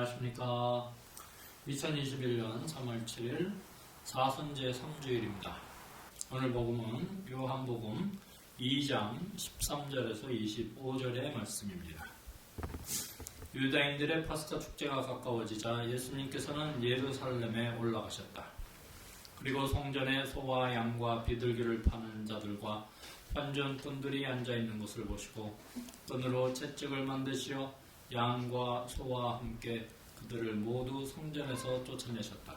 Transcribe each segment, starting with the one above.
안녕하십니까. 2021년 3월 7일 사순제 3주일입니다. 오늘 복음은 요한복음 2장 13절에서 25절의 말씀입니다. 유다인들의 파스카 축제가 가까워지자 예수님께서는 예루살렘에 올라가셨다. 그리고 성전에 소와 양과 비둘기를 파는 자들과 환전꾼들이 앉아있는 것을 보시고 끈으로 채찍을 만드시어 양과 소와 함께 그들을 모두 성전에서 쫓아내셨다.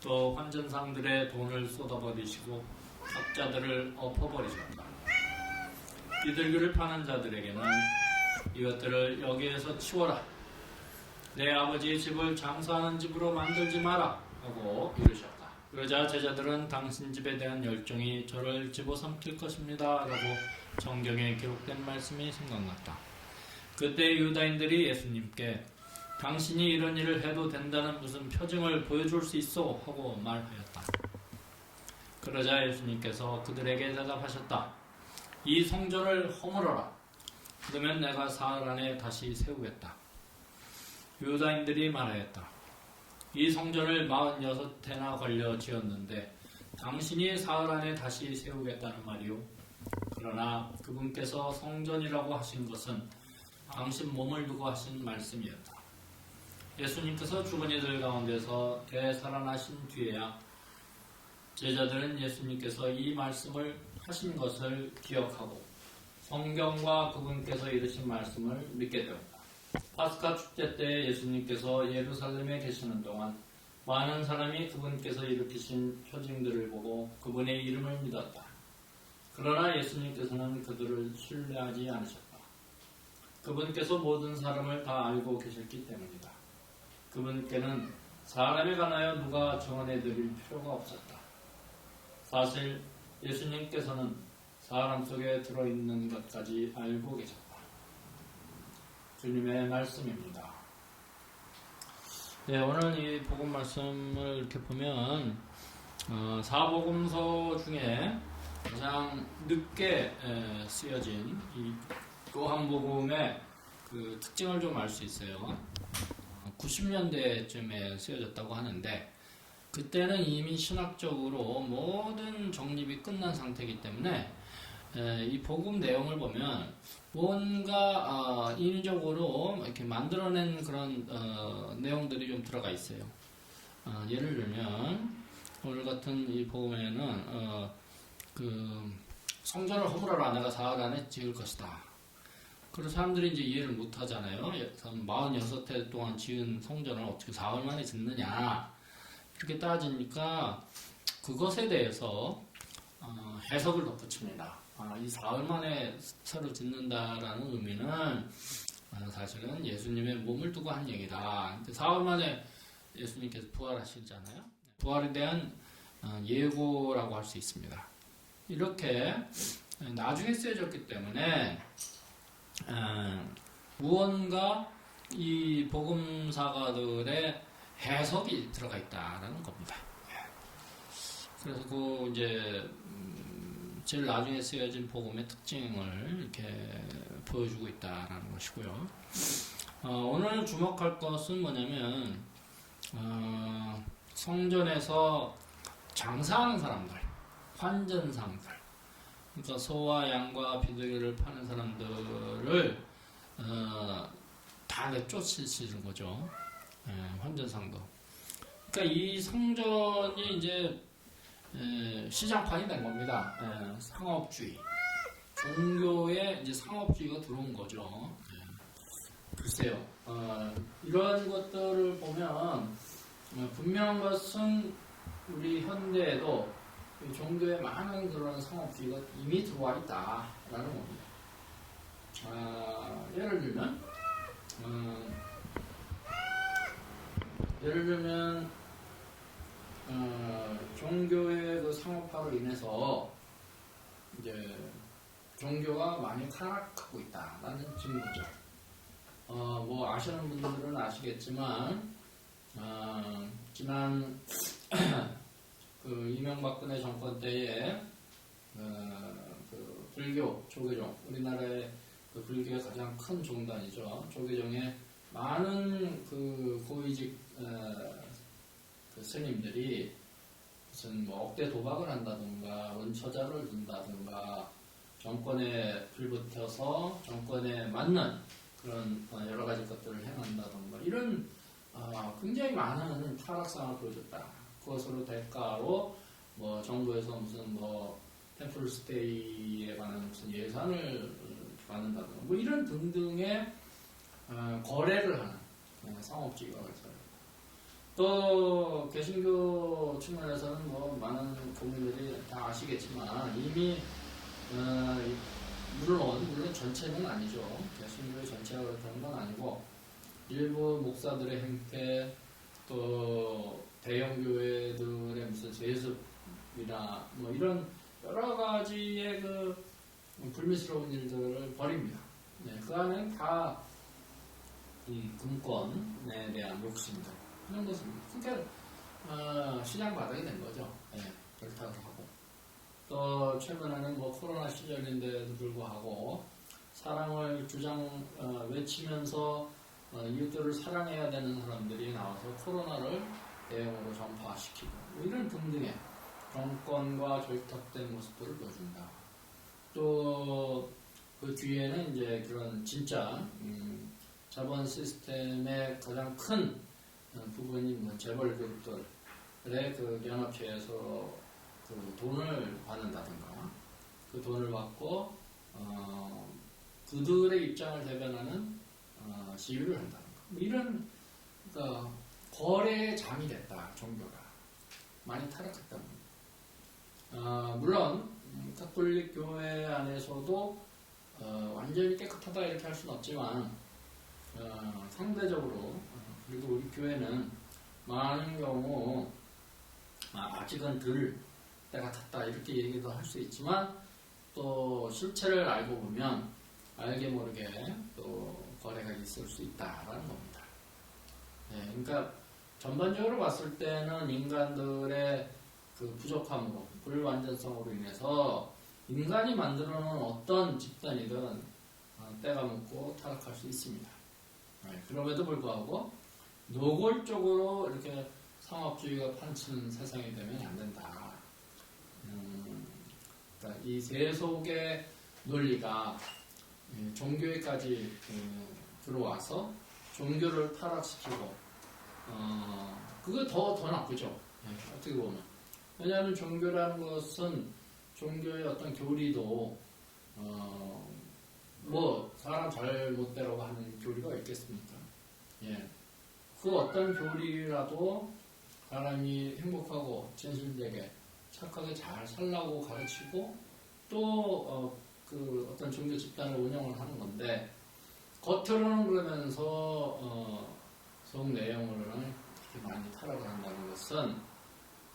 또 환전상들의 돈을 쏟아버리시고 학자들을 엎어버리셨다. 비둘기를 파는 자들에게는 이것들을 여기에서 치워라. 내 아버지의 집을 장사하는 집으로 만들지 마라 하고 이르셨다. 그러자 제자들은 당신 집에 대한 열정이 저를 집어삼킬 것입니다 라고 성경에 기록된 말씀이 생각났다. 그때 유다인들이 예수님께 당신이 이런 일을 해도 된다는 무슨 표징을 보여줄 수 있어 하고 말하였다. 그러자 예수님께서 그들에게 대답하셨다. 이 성전을 허물어라. 그러면 내가 사흘 안에 다시 세우겠다. 유다인들이 말하였다. 이 성전을 46해나 걸려 지었는데 당신이 사흘 안에 다시 세우겠다는 말이오. 그러나 그분께서 성전이라고 하신 것은 당신 몸을 두고 하신 말씀이었다. 예수님께서 죽은 이들 가운데서 되살아나신 뒤에야 제자들은 예수님께서 이 말씀을 하신 것을 기억하고 성경과 그분께서 이르신 말씀을 믿게 되었다. 파스카 축제 때 예수님께서 예루살렘에 계시는 동안 많은 사람이 그분께서 일으키신 표징들을 보고 그분의 이름을 믿었다. 그러나 예수님께서는 그들을 신뢰하지 않으셨다. 그분께서 모든 사람을 다 알고 계셨기 때문이다. 그분께는 사람에 관하여 누가 증언해 드릴 필요가 없었다. 사실 예수님께서는 사람 속에 들어있는 것까지 알고 계셨다. 주님의 말씀입니다. 네, 오늘 이 복음 말씀을 이렇게 보면 사복음서 중에 가장 늦게 쓰여진 이 요한복음의 그 특징을 좀 알 수 있어요. 90년대쯤에 쓰여졌다고 하는데 그때는 이미 신학적으로 모든 정립이 끝난 상태이기 때문에 이 복음 내용을 보면 뭔가 인위적으로 이렇게 만들어낸 그런 내용들이 좀 들어가 있어요. 예를 들면 오늘 같은 이 복음에는 그 성전을 허물어라. 내가 사흘 안에 지을 것이다. 그래서 사람들이 이제 이해를 못 하잖아요. 46해 동안 지은 성전을 어떻게 사흘 만에 짓느냐. 이렇게 따지니까 그것에 대해서 해석을 덧붙입니다. 이 사흘 만에 새로 짓는다라는 의미는 사실은 예수님의 몸을 두고 한 얘기다. 사흘 만에 예수님께서 부활하시잖아요. 부활에 대한 예고라고 할 수 있습니다. 이렇게 나중에 쓰여졌기 때문에 무언가 이 복음사가들의 해석이 들어가 있다라는 겁니다. 그래서 그 이제 제일 나중에 쓰여진 복음의 특징을 이렇게 보여주고 있다라는 것이고요. 오늘 주목할 것은 뭐냐면 성전에서 장사하는 사람들, 환전상들. 그러니까 소와 양과 비둘기를 파는 사람들을 다 내쫓으시는 거죠. 환전상도. 그러니까 이 성전이 이제 시장판이 된 겁니다. 상업주의. 종교에 이제 상업주의가 들어온 거죠. 글쎄요. 이런 것들을 보면 분명한 것은 우리 현대에도 종교에 많은 그런 상업주의가 이미 들어와 있다라는 겁니다. 예를 들면 종교의 그 상업화로 인해서 이제 종교가 많이 하락하고 있다라는 증거죠. 뭐 아시는 분들은 아시겠지만 지난 그 이명박근혜 정권 때에 그 불교, 조계종, 우리나라의 그 불교의 가장 큰 종단이죠. 조계종의 많은 그 고위직 그 스님들이 무슨 뭐 억대 도박을 한다든가 은처자를 둔다든가 정권에 불붙어서 정권에 맞는 그런 여러 가지 것들을 행한다든가 이런 굉장히 많은 타락상을 보여줬다. 그것으로 대가로 뭐 정부에서 무슨 뭐 템플스테이에 관한 무슨 예산을 받는다든가 뭐 이런 등등의 거래를 하는 상업지가 있어요. 또 개신교 측면에서는 뭐 많은 국민들이 다 아시겠지만 이미 물론 전체는 아니죠. 개신교의 전체가 그렇다는 건 아니고 일부 목사들의 행태 또 대형 교회들의 무슨 세습이나 뭐 이런 여러 가지의 그 불미스러운 일들을 벌입니다. 네, 그 안에는 다 이 금권에 대한 욕심들 이런 것입니다. 그러니까 시장 바닥이 된 거죠. 네, 결탁을 하고 또 최근에는 뭐 코로나 시절인데도 불구하고 사랑을 외치면서 이웃들을 사랑해야 되는 사람들이 나와서 코로나를 대형으로 전파시키고 뭐 이런 등등의 정권과 결탁된 모습들을 보여준다. 또 그 뒤에는 이제 그런 진짜 자본 시스템의 가장 큰 부분인 뭐 재벌 그룹들의 그 연합회에서 그 돈을 받는다든가 그 돈을 받고 그들의 입장을 대변하는 시위를 한다든가 뭐 이런 그러니까 거래의 장이 됐다. 종교가 많이 타락했다. 물론 카톨릭 교회 안에서도 완전히 깨끗하다 이렇게 할 수는 없지만 상대적으로 그리고 우리 교회는 많은 경우 아직은 덜 때가 탔다 이렇게 얘기도 할 수 있지만 또 실체를 알고 보면 알게 모르게 또 거래가 있을 수 있다라는 겁니다. 네, 그러니까 전반적으로 봤을 때는 인간들의 그 부족함으로 불완전성으로 인해서 인간이 만들어 놓은 어떤 집단이든 때가 묻고 타락할 수 있습니다. 네, 그럼에도 불구하고 노골적으로 이렇게 상업주의가 판치는 세상이 되면 안 된다. 그러니까 이 세속의 논리가 종교에까지 들어와서 종교를 타락시키고 그거 더 나쁘죠. 네, 어떻게 보면. 왜냐하면 종교라는 것은 종교의 어떤 교리도 뭐 사람 잘못되라고 하는 교리가 있겠습니까? 예. 그 어떤 교리라도 사람이 행복하고 진실되게 착하게 잘 살라고 가르치고 또 그 어떤 종교 집단을 운영을 하는 건데 겉으로는 그러면서 속 내용으로는 이렇게 많이 타락을 한다는 것은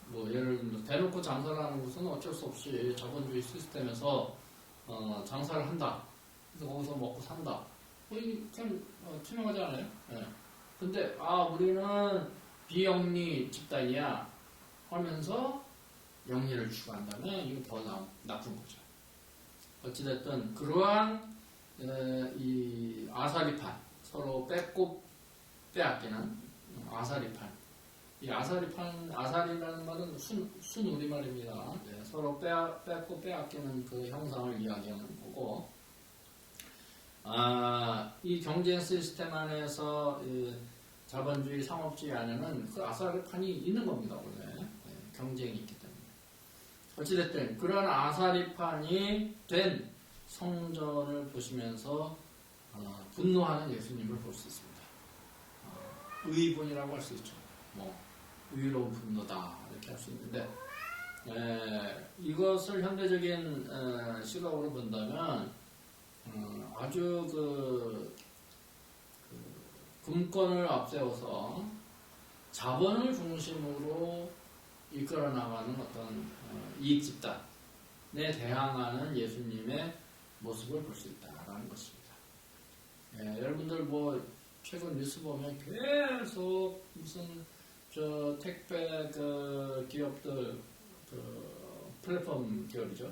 뭐 예를 들면 대놓고 장사를 하는 것은 어쩔 수 없이 자본주의 시스템에서 장사를 한다. 그래서 거기서 먹고 산다. 뭐 이게 참 투명하지 않아요? 예. 근데 우리는 비영리 집단이야 하면서 영리를 추구한다면 이거 더 나쁜 거죠. 어찌됐든 그러한 이 아사리판 서로 뺏고 빼앗기는 아사리판 이 아사리라는 말은 순 우리말입니다. 네, 서로 뺏고 빼앗기는 그 형상을 이야기하는 거고 이 경쟁 시스템 안에서 자본주의 상업주의 안에는 그 아사리판이 있는 겁니다. 원래 네, 경쟁이 있기 때문에 어찌됐든 그런 아사리판이 된 성전을 보시면서 분노하는 예수님을 볼 수 있습니다. 의분이라고 할 수 있죠. 뭐 의로운 분노다 이렇게 할 수 있는데 이것을 현대적인 시각으로 본다면 아주 그 금권을 앞세워서 자본을 중심으로 이끌어 나가는 어떤 이익 집단에 대항하는 예수님의 모습을 볼 수 있다라는 것입니다. 여러분들 뭐 최근 뉴스 보면 계속 무슨 저 택배 그 기업들 그 플랫폼 기업이죠.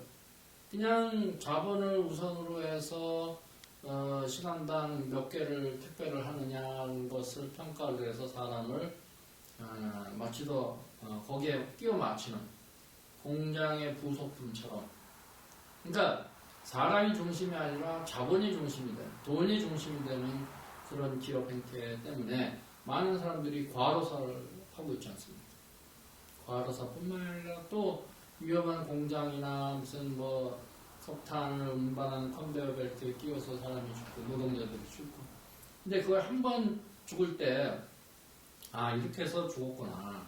그냥 자본을 우선으로 해서 시간당 몇 개를 택배를 하느냐는 것을 평가를 해서 사람을 마치 더 거기에 끼워 맞추는 공장의 부속품처럼, 그러니까 사람이 중심이 아니라 자본이 중심이 되는, 돈이 중심이 되는 그런 기업 행태 때문에 많은 사람들이 과로사를 하고 있지 않습니까? 과로사뿐만 아니라 또 위험한 공장이나 무슨 뭐 석탄을 운반하는 컨베이어 벨트에 끼워서 사람이 죽고 노동자들이 죽고. 근데 그걸 한 번 죽을 때 이렇게 해서 죽었구나,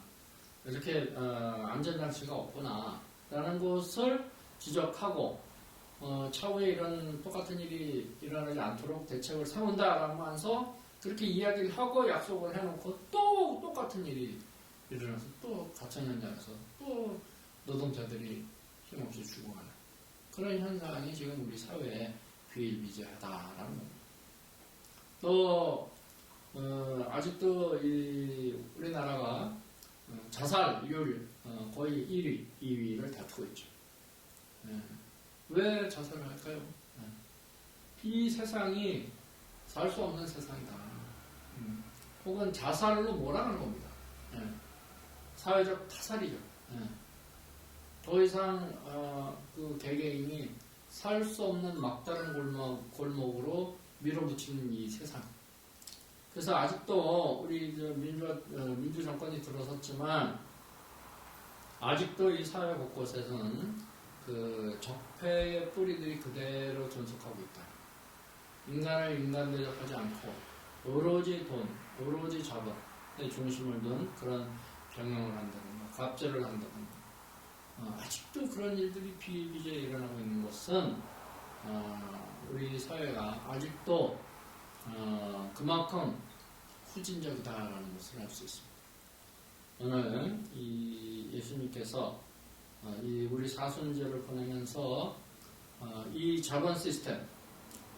이렇게 안전장치가 없구나 라는 것을 지적하고 차후에 이런 똑같은 일이 일어나지 않도록 대책을 세운다라고 하면서 그렇게 이야기를 하고 약속을 해놓고 또 똑같은 일이 일어나서 또 가천 현장에서 또 노동자들이 힘없이 죽어가는 그런 현상이 지금 우리 사회에 비일비재하다라는 겁니다. 또 아직도 우리나라가 자살률 거의 1위, 2위를 다투고 있죠. 왜 자살을 할까요? 이 세상이 살 수 없는 세상이다. 혹은 자살로 몰아가는 겁니다. 사회적 타살이죠. 더 이상 그 개개인이 살 수 없는 막다른 골목으로 밀어붙이는 이 세상. 그래서 아직도 우리 민주 정권이 들어섰지만 아직도 이 사회 곳곳에서는 그 적폐의 뿌리들이 그대로 존속하고 있다. 인간을 인간 대접하지 않고 오로지 돈, 오로지 자본의 중심을 둔 그런 경영을 한다든가 갑질을 한다든가 아직도 그런 일들이 비일비재에 일어나고 있는 것은 우리 사회가 아직도 그만큼 후진적이다라는 것을 알 수 있습니다. 오늘 이 예수님께서 이 우리 사순절을 보내면서 이 자본 시스템,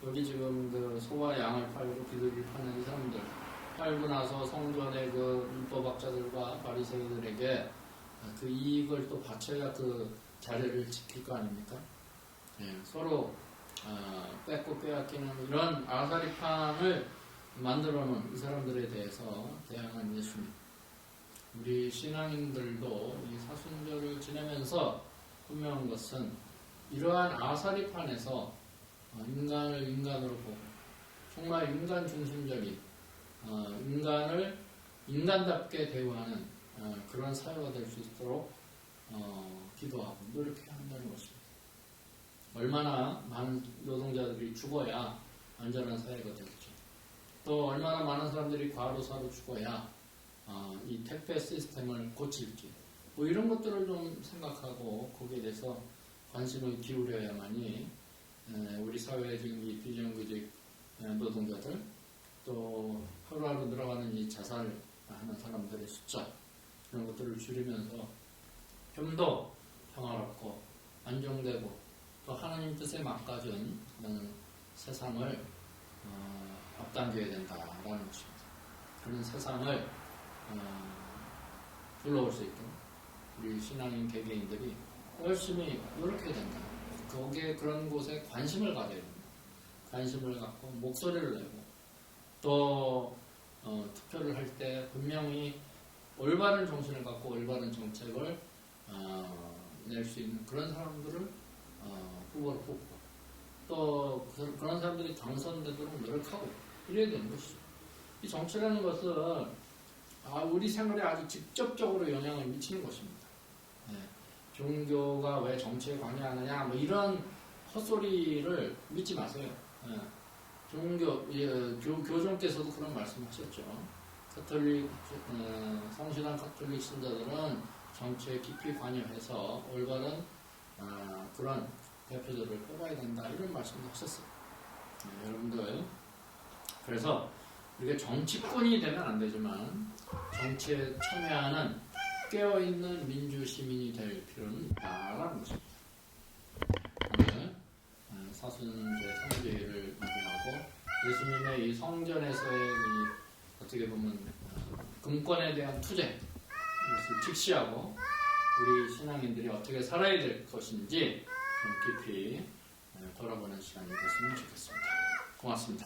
여기 지금 그 소와 양을 팔고 비둘기를 파는 이 사람들 팔고 나서 성전의 그 율법학자들과 바리새인들에게 그 이익을 또 바쳐야 그 자리를 지킬 거 아닙니까? 서로 뺏고 빼앗기는 이런 아사리판을 만들어놓은 이 사람들에 대해서 대항한 예수님. 우리 신앙인들도 이 사순절을 지내면서 분명한 것은 이러한 아사리판에서 인간을 인간으로 보고 정말 인간 중심적인 인간을 인간답게 대우하는 그런 사회가 될 수 있도록 기도하고 노력해야 한다는 것입니다. 얼마나 많은 노동자들이 죽어야 안전한 사회가 될지, 또 얼마나 많은 사람들이 과로사로 죽어야 이 택배 시스템을 고칠지, 뭐 이런 것들을 좀 생각하고 거기에 대해서 관심을 기울여야만이 우리 사회의 지금 이 비정규직 노동자들, 또 하루하루 늘어가는 이 자살하는 사람들의 숫자, 이런 것들을 줄이면서 좀 더 평화롭고 안정되고 또 하나님 뜻에 맞가준 그런 세상을 앞당겨야 된다라는 것입니다. 그런 세상을 불러올 수 있도록 우리 신앙인 개개인들이 열심히 노력해야 된다. 거기에 그런 곳에 관심을 가져야 된다. 관심을 갖고 목소리를 내고 또 투표를 할 때 분명히 올바른 정신을 갖고 올바른 정책을 낼 수 있는 그런 사람들을 후보로 뽑고 또 그런 사람들이 당선되도록 노력하고 이래야 되는 것이죠. 이 정치라는 것은 우리 생활에 아주 직접적으로 영향을 미치는 것입니다. 종교가 왜 정치에 관여하느냐 뭐 이런 헛소리를 믿지 마세요. 교종께서도 그런 말씀하셨죠. 가톨릭 성실한 가톨릭 신자들은 정치에 깊이 관여해서 올바른 그런 대표들을 뽑아야 된다 이런 말씀도 하셨어요. 여러분들 그래서 우리가 정치꾼이 되면 안 되지만 정치에 참여하는 깨어있는 민주 시민이 될 필요는 있다라는 것입니다. 오늘 사순절 성주일을 맞이하고 예수님의 이 성전에서의 이 어떻게 보면 금권에 대한 투쟁, 이것을 직시하고 우리 신앙인들이 어떻게 살아야 될 것인지 좀 깊이 돌아보는 시간이 됐으면 좋겠습니다. 고맙습니다.